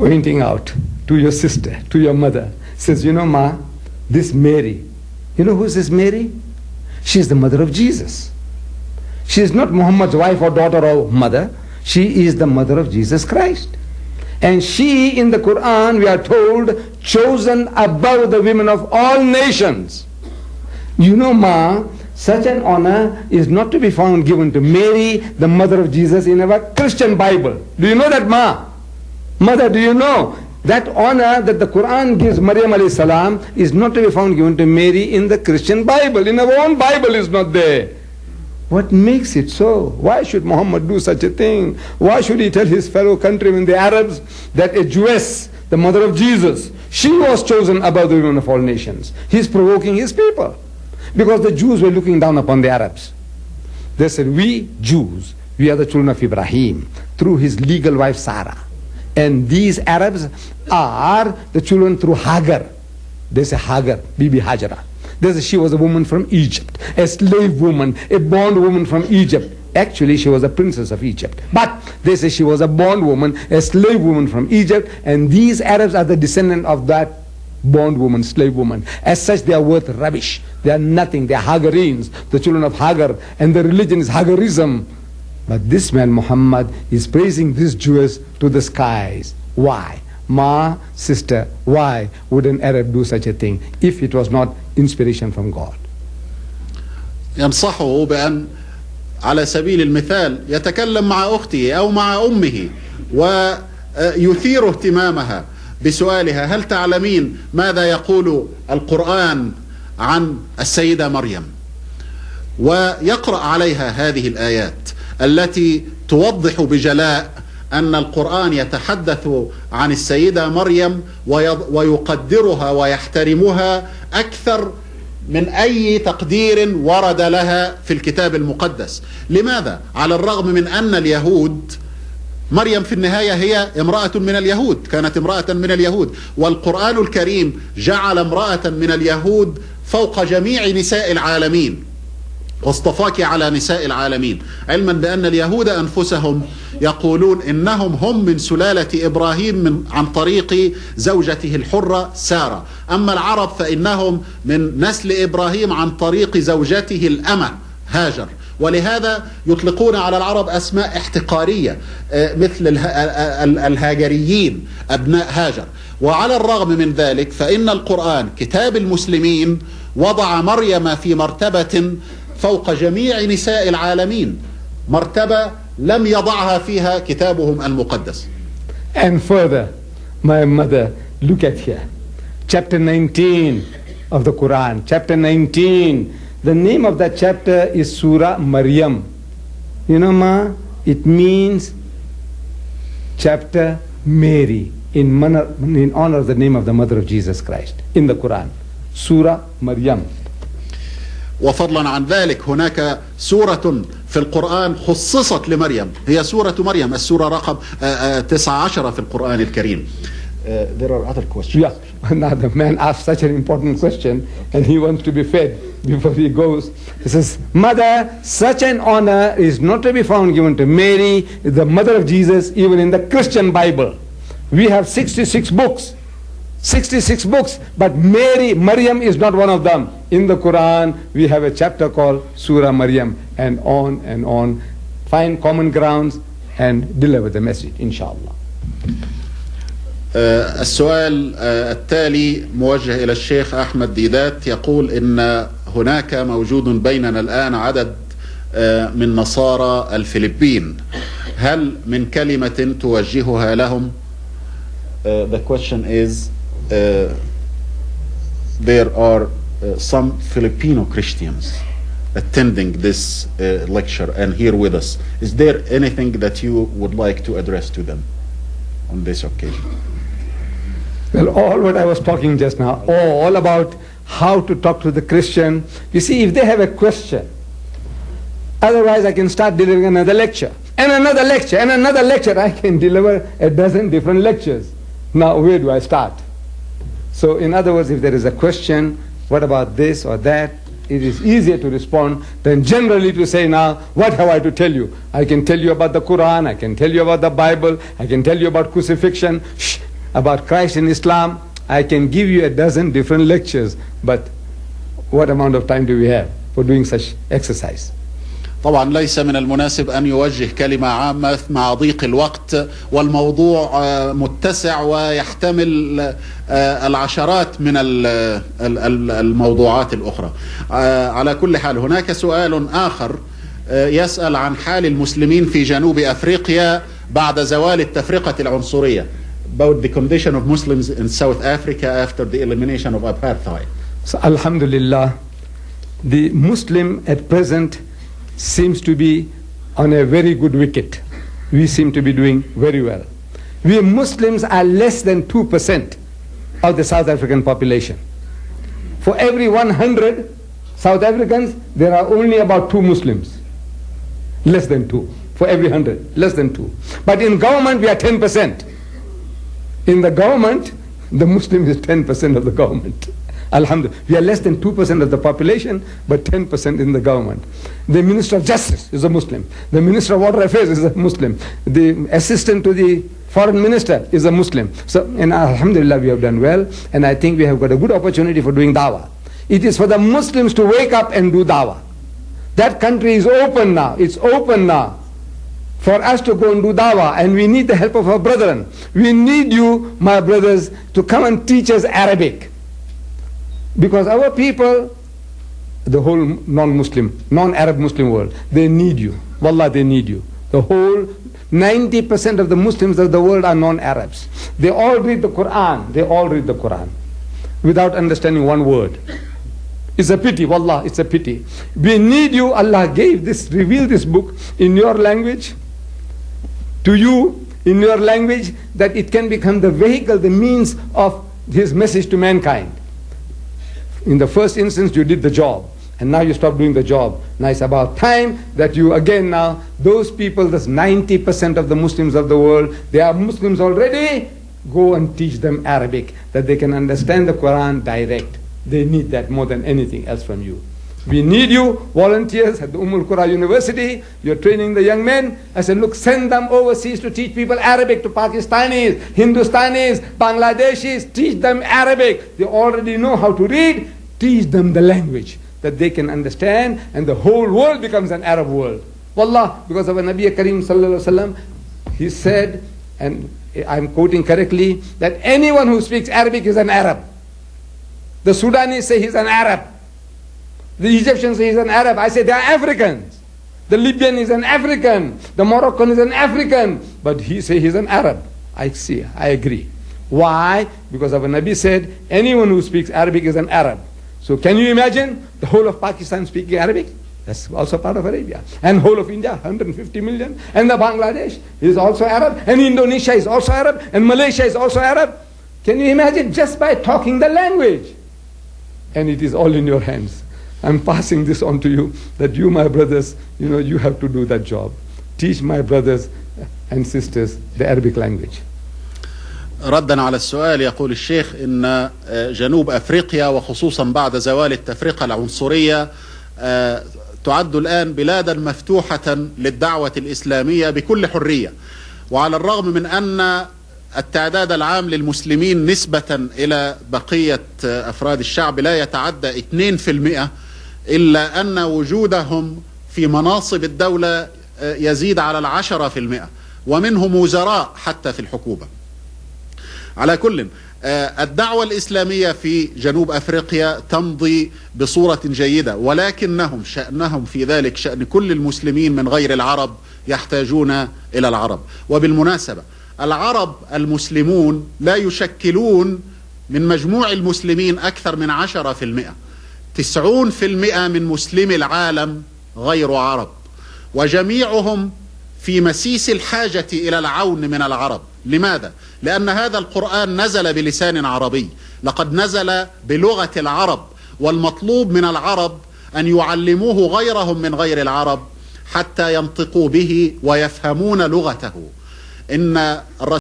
pointing out to your sister, to your mother, says, you know, Ma, this Mary, you know who's this Mary? She's the mother of Jesus. She is not Muhammad's wife or daughter or mother. She is the mother of Jesus Christ. And she, in the Quran, we are told, chosen above the women of all nations. You know, Ma, such an honor is not to be found given to Mary, the mother of Jesus, in our Christian Bible. Do you know that, Ma? Mother, do you know? That honor that the Quran gives Maryam alayhi salam is not to be found given to Mary in the Christian Bible. In our own Bible is not there. What makes it so? Why should Muhammad do such a thing? Why should he tell his fellow countrymen, the Arabs, that a Jewess, the mother of Jesus, she was chosen above the women of all nations? He's provoking his people. Because the Jews were looking down upon the Arabs. They said, we Jews, we are the children of Ibrahim, through his legal wife Sarah. And these Arabs are the children through Hagar. They say Hagar, Bibi Hajara. They say she was a woman from Egypt, a slave woman, a bond woman from Egypt. Actually, she was a princess of Egypt. But they say she was a bond woman, a slave woman from Egypt. And these Arabs are the descendant of that bond woman, slave woman. As such, they are worth rubbish. They are nothing. They are Hagarenes, the children of Hagar. And the religion is Hagarism. But this man, Muhammad, is praising this Jewess to the skies. Why? Ma, sister, why would an Arab do such a thing if it was not inspiration from God? ينصحه بأن على سبيل المثال يتكلم مع أخته أو مع أمه ويثير اهتمامها بسؤالها: هل تعلمين ماذا يقول القرآن عن السيدة مريم؟ ويقرأ عليها هذه الآيات التي توضح بجلاء أن القرآن يتحدث عن السيدة مريم ويقدرها ويحترمها أكثر من أي تقدير ورد لها في الكتاب المقدس. لماذا؟ على الرغم من أن اليهود، مريم في النهاية هي امرأة من اليهود، كانت امرأة من اليهود، والقرآن الكريم جعل امرأة من اليهود فوق جميع نساء العالمين، واصطفاك على نساء العالمين، علما بأن اليهود أنفسهم يقولون إنهم هم من سلالة إبراهيم عن طريق زوجته الحرة سارة، أما العرب فإنهم من نسل إبراهيم عن طريق زوجته الأمة هاجر. ولهذا يطلقون على العرب أسماء احتقارية مثل الهاجريين أبناء هاجر. وعلى الرغم من ذلك فإن القرآن كتاب المسلمين وضع مريم في مرتبة فوق جميع نساء العالمين، مرتبة لم يضعها فيها كتابهم المقدس. And further, my mother, look at here, chapter 19 of the Quran, chapter 19. The name of that chapter is Surah Maryam. You know, Ma, it means chapter Mary, in honor of the name of the mother of Jesus Christ, in the Quran. Surah Maryam. وفضلا عن ذلك هناك سورة في القرآن خصصت لمريم، هي سورة مريم، السورة رقم 19 في القرآن الكريم. There are other questions. Yeah, now the man asked such an important question and he wants to be fed before he goes. He says, Mother, such an honor is not to be found given to Mary, the mother of Jesus, even in the Christian Bible. We have 66 books. 66 books, but Maryam is not one of them. In the Quran, we have a chapter called Surah Maryam, and on. Find common grounds and deliver the message, inshallah. السؤال التالي موجه إلى الشيخ أحمد ديدات، يقول إن هناك موجود بيننا الآن عدد من نصارى الفلبين، هل من كلمة توجهها لهم؟ The question is, there are some Filipino Christians attending this lecture and here with us. Is there anything that you would like to address to them on this occasion? Well, all what I was talking just now, all about how to talk to the Christian. You see, if they have a question, otherwise I can start delivering another lecture, and another lecture, and another lecture. I can deliver a dozen different lectures. Now, where do I start? So, in other words, if there is a question, what about this or that, it is easier to respond than generally to say, now, what have I to tell you? I can tell you about the Quran, I can tell you about the Bible, I can tell you about crucifixion. Shh, About Christ and Islam, I can give you a dozen different lectures, but what amount of time do we have for doing such exercise? طبعا ليس من المناسب أن يوجه كلمة عامة مع ضيق الوقت، والموضوع متسع ويحتمل العشرات من الموضوعات الأخرى. على كل حال هناك سؤال آخر يسأل عن حال المسلمين في جنوب أفريقيا بعد زوال التفرقة العنصرية. About the condition of Muslims in South Africa after the elimination of apartheid. So, Alhamdulillah, the Muslim at present seems to be on a very good wicket. We seem to be doing very well. We Muslims are less than 2% of the South African population. For every 100 South Africans, there are only about 2 Muslims. Less than 2. For every 100, less than 2. But in government, we are 10%. In the government, the Muslim is 10% of the government. Alhamdulillah. We are less than 2% of the population, but 10% in the government. The Minister of Justice is a Muslim. The Minister of Water Affairs is a Muslim. The assistant to the Foreign Minister is a Muslim. So, and Alhamdulillah, we have done well, and I think we have got a good opportunity for doing Dawah. It is for the Muslims to wake up and do Dawah. That country is open now. It's open now for us to go and do Dawah, and we need the help of our brethren. We need you, my brothers, to come and teach us Arabic. Because our people, the whole non-Muslim, non-Arab Muslim world, they need you. Wallah, they need you. The whole 90% of the Muslims of the world are non-Arabs. They all read the Quran. They all read the Quran without understanding one word. It's a pity, wallah, it's a pity. We need you. Allah gave this, revealed this book in your language, to you, in your language, that it can become the vehicle, the means of His message to mankind. In the first instance, you did the job, and now you stop doing the job. Now it's about time that you again now, those people, that's 90% of the Muslims of the world, they are Muslims already, go and teach them Arabic, that they can understand the Quran direct. They need that more than anything else from you. We need you, volunteers at the Qura University. You're training the young men. I said, look, send them overseas to teach people Arabic, to Pakistanis, Hindustanis, Bangladeshis. Teach them Arabic. They already know how to read. Teach them the language that they can understand, and the whole world becomes an Arab world. Wallah, because of Nabi Kareem sallallahu alaihi wasallam, he said, and I'm quoting correctly, that anyone who speaks Arabic is an Arab. The Sudanese say he's an Arab. The Egyptians say he's an Arab. I say they are Africans. The Libyan is an African. The Moroccan is an African. But he say he's an Arab. I see, I agree. Why? Because our Nabi said, anyone who speaks Arabic is an Arab. So can you imagine the whole of Pakistan speaking Arabic? That's also part of Arabia. And whole of India, 150 million. And the Bangladesh is also Arab. And Indonesia is also Arab. And Malaysia is also Arab. Can you imagine, just by talking the language? And it is all in your hands. I'm passing this on to you, that you, my brothers, you have to do that job. Teach my brothers and sisters the Arabic language. ردا على السؤال، يقول الشيخ إن جنوب أفريقيا وخصوصا بعد زوال التفرقة العنصرية تعد الآن بلادا مفتوحة للدعوة الإسلامية بكل حرية، وعلى الرغم من أن التعداد العام للمسلمين نسبة إلى بقية أفراد الشعب لا يتعدى 2%، إلا أن وجودهم في مناصب الدولة يزيد على 10%، ومنهم وزراء حتى في الحكومة. على كل، الدعوة الإسلامية في جنوب أفريقيا تمضي بصورة جيدة، ولكنهم شأنهم في ذلك شأن كل المسلمين من غير العرب، يحتاجون إلى العرب. وبالمناسبة العرب المسلمون لا يشكلون من مجموع المسلمين أكثر من 10%. 90% من مسلمي العالم غير عرب، وجميعهم في مسيس الحاجة إلى العون من العرب. لماذا؟ لأن هذا القرآن نزل بلسان عربي، لقد نزل بلغة العرب، والمطلوب من العرب أن يعلموه غيرهم من غير العرب حتى ينطقوا به ويفهمون لغته. إن